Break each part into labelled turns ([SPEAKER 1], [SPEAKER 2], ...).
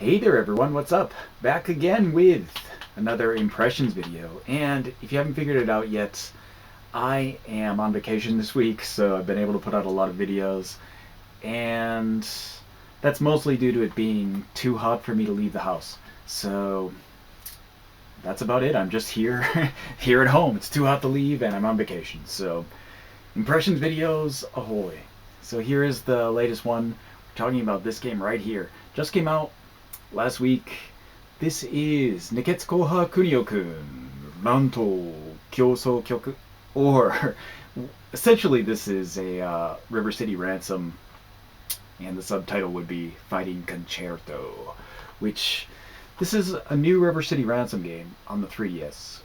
[SPEAKER 1] Hey there everyone, what's up? Back again with another impressions video. And if you haven't figured it out yet, I am on vacation this week, so I've been able to put out a lot of videos. And that's mostly due to it being too hot for me to leave the house. So that's about it. I'm just here, here at home. It's too hot to leave and I'm on vacation. So impressions videos ahoy. So here is the latest one. We're talking about this game right here. Just came out last week. This is Nekketsu Kouha Kunio-kun, Rantou Kyosoukyoku, or essentially this is a River City Ransom, and the subtitle would be Fighting Concerto, which this is a new River City Ransom game on the 3DS.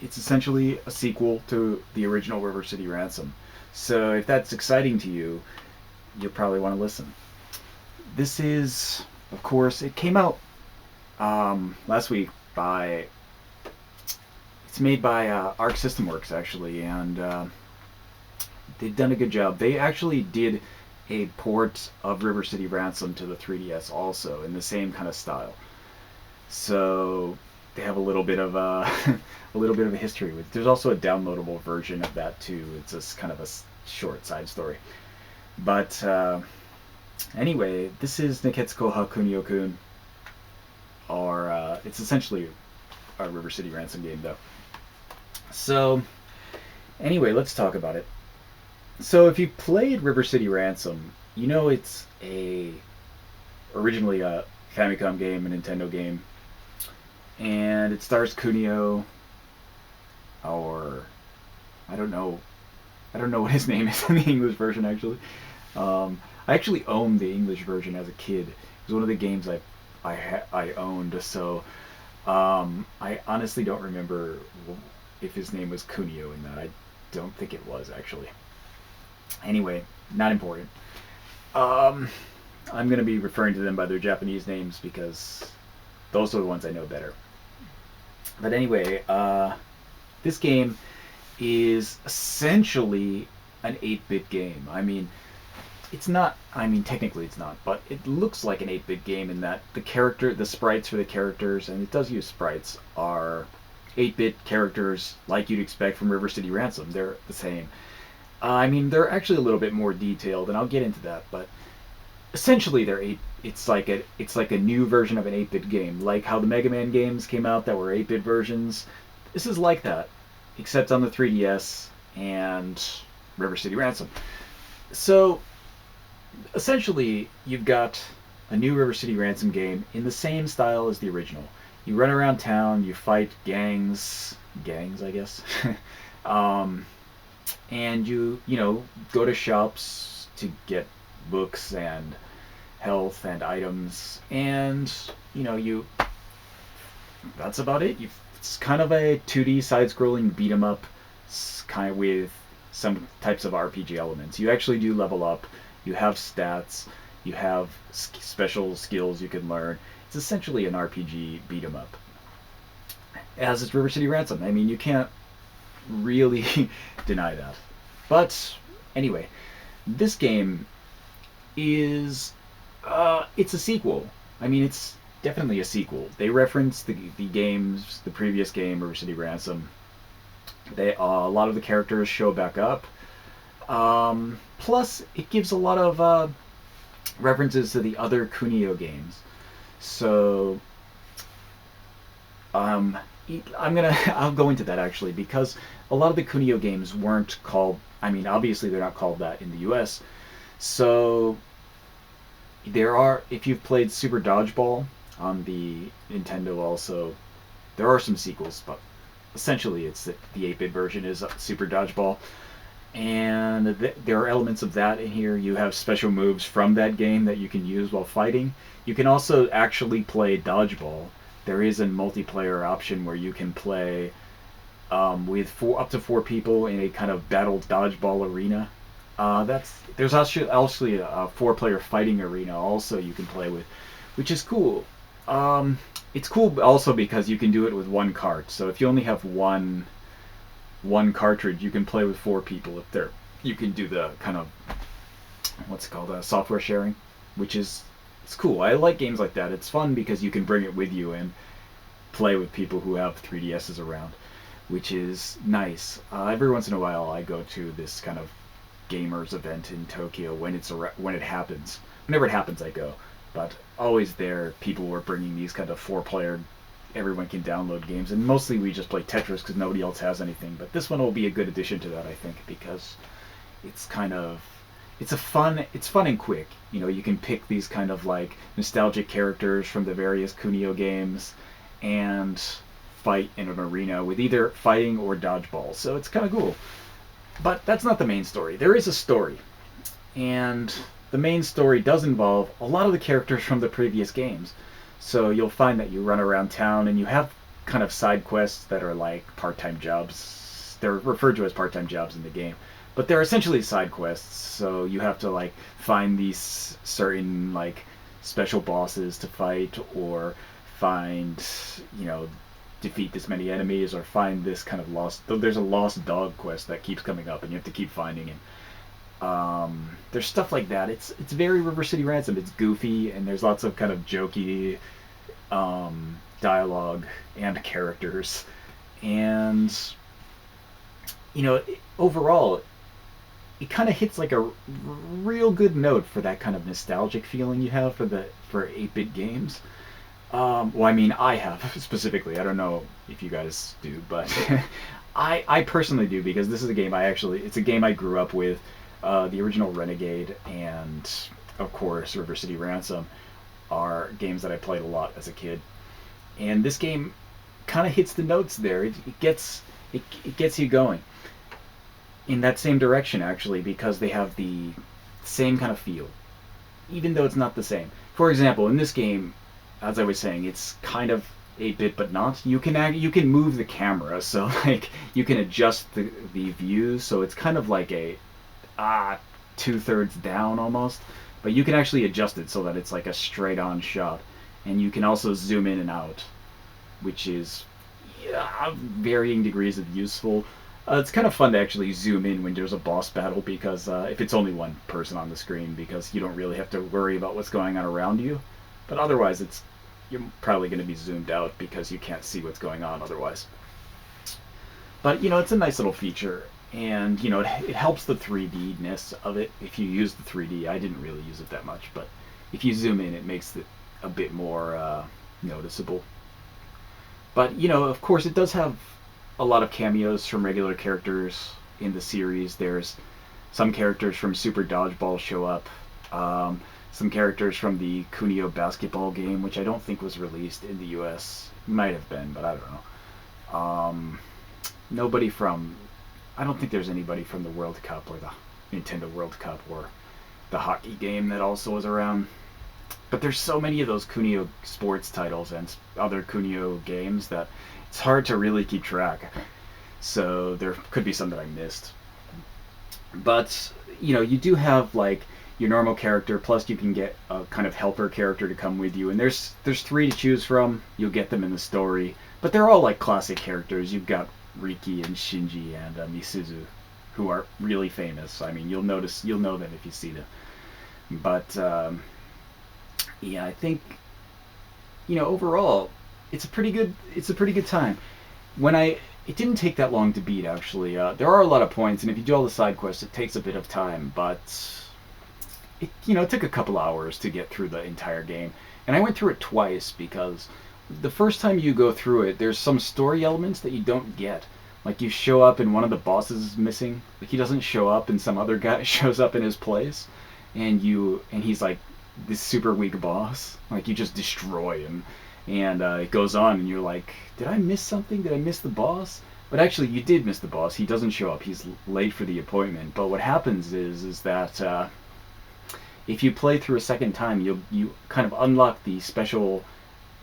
[SPEAKER 1] It's essentially a sequel to the original River City Ransom. So if that's exciting to you, you'll probably want to listen. This is, of course, it came out last week by, it's made by Arc System Works actually, and they've done a good job. They actually did a port of River City Ransom to the 3DS also in the same kind of style. So they have a little bit of a little bit of a history with. There's also a downloadable version of that too. It's just kind of a short side story. But anyway, this is Nekketsu Kouha Kunio-kun, or it's essentially a River City Ransom game though. So anyway, let's talk about it. So if you played River City Ransom, you know it's originally a Famicom game, a Nintendo game, and it stars Kunio, or I don't know what his name is in the English version actually. I actually owned the English version as a kid. It was one of the games I owned, so I honestly don't remember if his name was Kunio in that. I don't think it was actually. Anyway, not important. I'm going to be referring to them by their Japanese names because those are the ones I know better. But anyway, this game is essentially an 8-bit game. I mean, it's not, technically it's not, but it looks like an 8-bit game in that the sprites for the characters, and it does use sprites, are 8-bit characters like you'd expect from River City Ransom. They're the same. They're actually a little bit more detailed, and I'll get into that, but essentially it's like a new version of an 8-bit game, like how the Mega Man games came out that were 8-bit versions. This is like that, except on the 3DS and River City Ransom. So essentially, you've got a new River City Ransom game in the same style as the original. You run around town, you fight gangs, I guess, and you go to shops to get books and health and items, and that's about it. It's kind of a 2D side-scrolling beat 'em up, kind of with some types of RPG elements. You actually do level up. You have stats. You have special skills you can learn. It's essentially an RPG beat 'em up, as is River City Ransom. You can't really deny that. But anyway, this game is it's a sequel. It's definitely a sequel. They reference the previous game, River City Ransom. A lot of the characters show back up. Plus, it gives a lot of references to the other Kunio games. So I'll go into that actually, because a lot of the Kunio games weren't called. Obviously they're not called that in the U.S. So if you've played Super Dodgeball on the Nintendo also, there are some sequels, but essentially it's the 8-bit version is Super Dodgeball, and there are elements of that in here. You have special moves from that game that you can use while fighting. You can also actually play Dodgeball. There is a multiplayer option where you can play with up to 4 people in a kind of battle dodgeball arena. There's actually a 4-player fighting arena also you can play with, which is cool. It's cool also because you can do it with one cart. So if you only have one cartridge, you can play with 4 people. You can do the kind of what's it called, software sharing, which is It's cool. I like games like that. It's fun because you can bring it with you and play with people who have 3DSs around, which is nice. Every once in a while, I go to this kind of gamers event in Tokyo when it happens. Whenever it happens, I go. But always there, people were bringing these kind of 4-player, everyone can download games, and mostly we just play Tetris because nobody else has anything. But this one will be a good addition to that, I think, because it's kind of it's fun and quick. You know, you can pick these kind of like nostalgic characters from the various Kunio games and fight in an arena with either fighting or dodgeball. So it's kind of cool. But that's not the main story. There is a story. And the main story does involve a lot of the characters from the previous games. So you'll find that you run around town and you have kind of side quests that are like part-time jobs. They're referred to as part-time jobs in the game. But they're essentially side quests, so you have to like find these certain like special bosses to fight, or find, you know, defeat this many enemies, or find this kind of lost. There's a lost dog quest that keeps coming up, and you have to keep finding it. There's stuff like that. It's very River City Ransom. It's goofy, and there's lots of kind of jokey dialogue and characters, and you know, overall, it kind of hits like a real good note for that kind of nostalgic feeling you have for 8-bit games. Well, I mean, I have specifically. I don't know if you guys do, but I personally do, because this is a game it's a game I grew up with. The original Renegade and, of course, River City Ransom are games that I played a lot as a kid. And this game kind of hits the notes there. It gets you going in that same direction, actually, because they have the same kind of feel, even though it's not the same. For example, in this game, as I was saying, it's kind of 8-bit, but not. You can move the camera, so like you can adjust the views, so it's kind of like a 2/3 down almost, but you can actually adjust it so that it's like a straight-on shot, and you can also zoom in and out, which is varying degrees of useful. It's kind of fun to actually zoom in when there's a boss battle, because if it's only one person on the screen, because you don't really have to worry about what's going on around you. But otherwise, you're probably going to be zoomed out because you can't see what's going on otherwise. But you know, it's a nice little feature, and you know, it helps the 3D-ness of it. If you use the 3D, I didn't really use it that much, but if you zoom in, it makes it a bit more noticeable. But you know, of course, it does have a lot of cameos from regular characters in the series. There's some characters from Super Dodgeball show up. Some characters from the Kunio basketball game, which I don't think was released in the US. Might have been, but I don't know. I don't think there's anybody from the World Cup or the Nintendo World Cup or the hockey game that also was around. But there's so many of those Kunio sports titles and other Kunio games that it's hard to really keep track. So there could be some that I missed. But, you know, you do have like your normal character, plus you can get a kind of helper character to come with you, and there's 3 to choose from. You'll get them in the story, but they're all like classic characters. You've got Riki and Shinji and Misuzu, who are really famous. I mean, you'll know them if you see them. But yeah, I think, you know, overall, it's a pretty good time. It didn't take that long to beat, actually. There are a lot of points, and if you do all the side quests, it takes a bit of time, but it took a couple hours to get through the entire game. And I went through it twice, because the first time you go through it, there's some story elements that you don't get. Like, you show up and one of the bosses is missing. Like, he doesn't show up and some other guy shows up in his place, and he's like this super weak boss. Like, you just destroy him. And it goes on, and you're like, did I miss something? Did I miss the boss? But actually, you did miss the boss. He doesn't show up. He's late for the appointment. But what happens is that if you play through a second time, you kind of unlock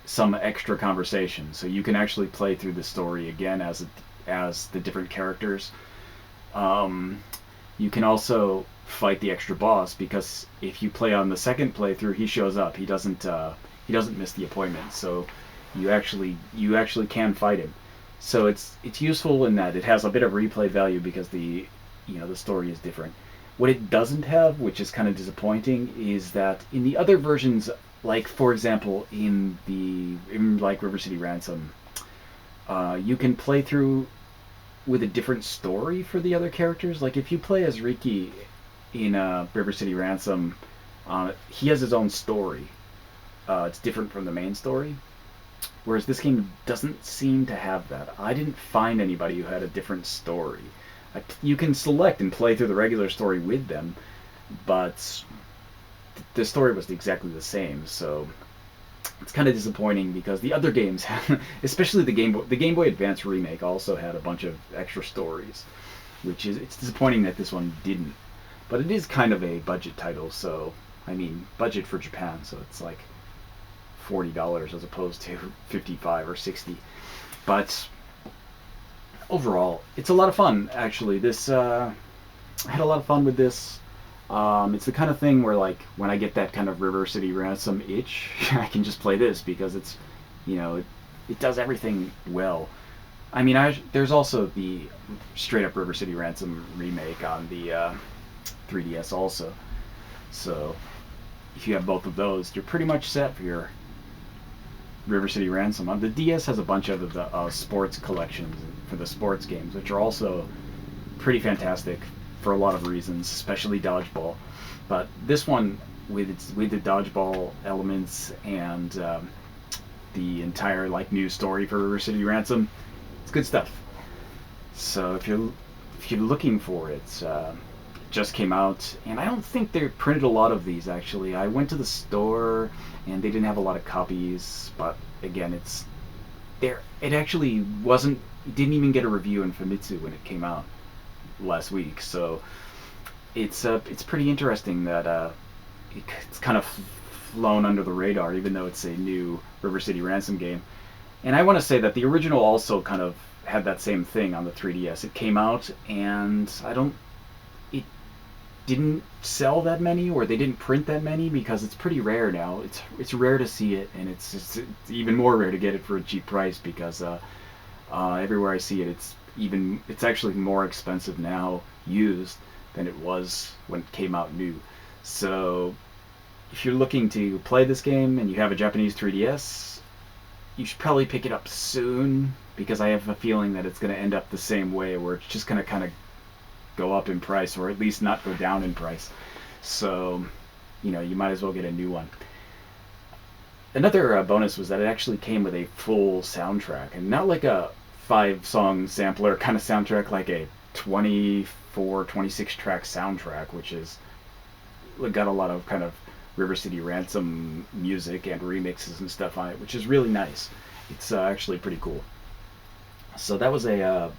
[SPEAKER 1] some extra conversation. So you can actually play through the story again as the different characters. You can also fight the extra boss, because if you play on the second playthrough, he shows up. He doesn't miss the appointment. So you actually can fight him. So it's useful in that it has a bit of replay value, because the story is different. What it doesn't have, which is kind of disappointing, is that in the other versions like for example, in like River City Ransom, you can play through with a different story for the other characters. Like if you play as Riki in River City Ransom, he has his own story. It's different from the main story. Whereas this game doesn't seem to have that. I didn't find anybody who had a different story. You can select and play through the regular story with them, but the story was exactly the same. So it's kind of disappointing because the other games, especially the Game Boy Advance remake, also had a bunch of extra stories, which is it's disappointing that this one didn't. But it is kind of a budget title, so I mean budget for Japan, so it's like $40 as opposed to 55 or 60. But overall, it's a lot of fun. Actually, I had a lot of fun with this. It's the kind of thing where, like, when I get that kind of River City Ransom itch, I can just play this because it's, it does everything well. I mean, there's also the straight up River City Ransom remake on the 3DS also. So if you have both of those, you're pretty much set for your River City Ransom. The DS has a bunch of the sports collections for the sports games, which are also pretty fantastic for a lot of reasons, especially dodgeball. But this one, with the dodgeball elements and the entire like new story for River City Ransom, it's good stuff. So if you're looking for it, just came out, and I don't think they printed a lot of these actually. I went to the store and they didn't have a lot of copies, but again, it's there. It actually wasn't. It didn't even get a review in Famitsu when it came out last week, so it's pretty interesting that it's kind of flown under the radar, even though it's a new River City Ransom game. And I want to say that the original also kind of had that same thing on the 3DS. It came out, and it didn't sell that many, or they didn't print that many, because it's pretty rare now. It's rare to see it, and it's even more rare to get it for a cheap price, because everywhere I see it, it's actually more expensive now used than it was when it came out new. So if you're looking to play this game and you have a Japanese 3DS, you should probably pick it up soon, because I have a feeling that it's going to end up the same way, where it's just going to kind of go up in price, or at least not go down in price. So, you might as well get a new one. Another bonus was that it actually came with a full soundtrack, and not like a 5-song sampler kind of soundtrack, like a 24, 26 track soundtrack, which is got a lot of kind of River City Ransom music and remixes and stuff on it, which is really nice. It's actually pretty cool. So that was it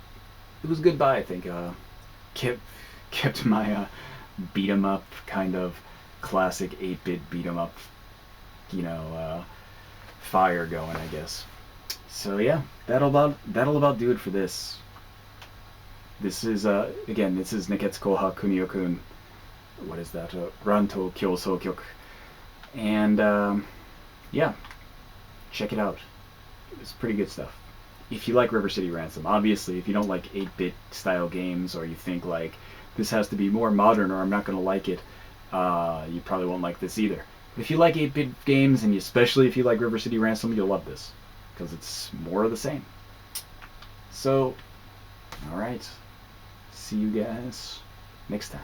[SPEAKER 1] was a good buy, I think. Kept my beat 'em up kind of classic 8-bit beat 'em up, fire going, I guess. So yeah, that'll about do it for this. This is this is Nekketsu Kouha Kunio-kun. What is that? Rantou Kyosoukyoku. And yeah, check it out. It's pretty good stuff. If you like River City Ransom, obviously, if you don't like 8-bit style games, or you think like this has to be more modern or I'm not going to like it, you probably won't like this either. But if you like 8-bit games, and especially if you like River City Ransom, you'll love this, because it's more of the same. So, alright, see you guys next time.